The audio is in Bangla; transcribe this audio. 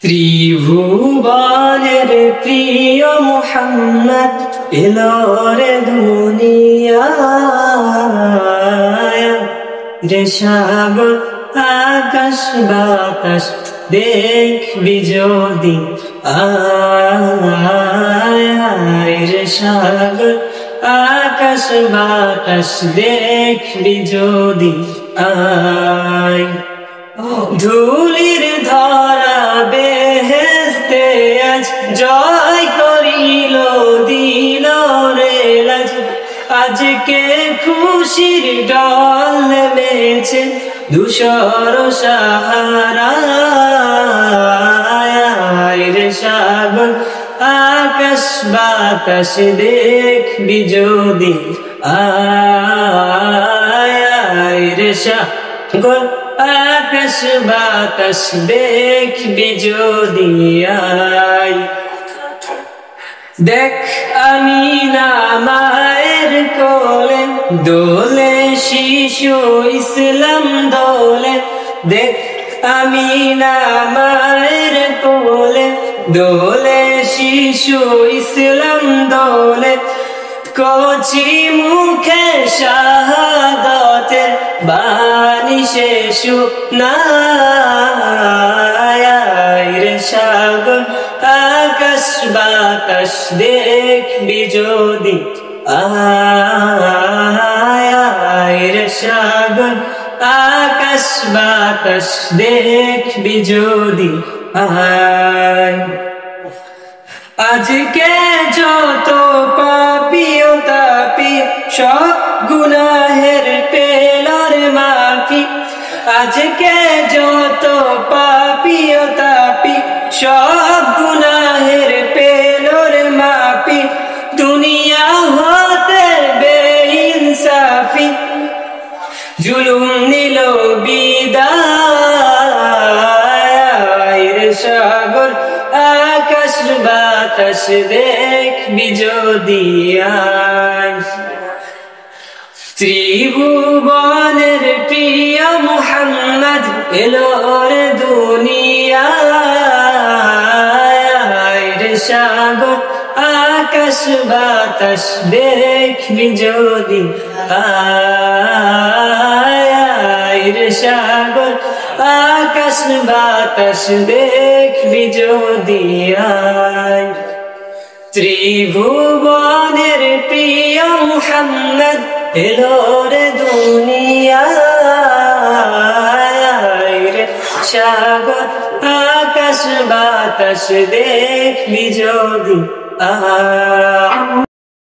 ত্রিভুবনের প্রিয় মুহাম্মদ এলো রে দুনিয়ায়, রে সাগর আকাশ বাতাস দেখবি যদি আয়, রে সাগর আকাশ বাতাস দেখবি যদি আয়। ধুলির ধরা বেহেশতে আজ জয় করিল দিল রে লাজ, আজকে খুশির ঢল নেমেছে ধূসর সাহারায়, রে সাগর আকাশ বাতাস দেখবি যদি আয়, রে সাগর আকাশ বাতাস দেখবি যদি আয়। দেখ আমিনা মায়ের কোলে দোলে শিশু ইসলাম দোলে, দেখ আমিনা মায়ের কোলে দোলে শিশু ইসলাম দোলে, কচি মুখে শাহাদাতের বাণী সে শোনায়, রে সাগর আকাশ বাতাস দেখবি যদি আয়, রে সাগর আকাশ বাতাস দেখবি যদি আয়। আজকে যত পাপী ও তাপী সব গুনাহের পেলার মাফি, আজকে যত পাপী ও তাপী সব গুনাহের পেলার মাফি, দুনিয়া হতে বেইনসাফি জুলুম নিল বিদায়, রে সাগর আকাশ বাতাস দেখবি যদি আয়। ত্রিভুবনের প্রিয় মুহাম্মদ এলো রে দুনিয়ায়, রে সাগর আকাশ বাতাস দেখবি যদি আয়, রে সাগর আকাশ বাতাস দেখবি যদি আয়। ত্রিভুবনের প্রিয় মুহাম্মদ এলো রে দুনিয়ায়, রে সাগর আকাশ বাতাস দেখবি যদি আয়।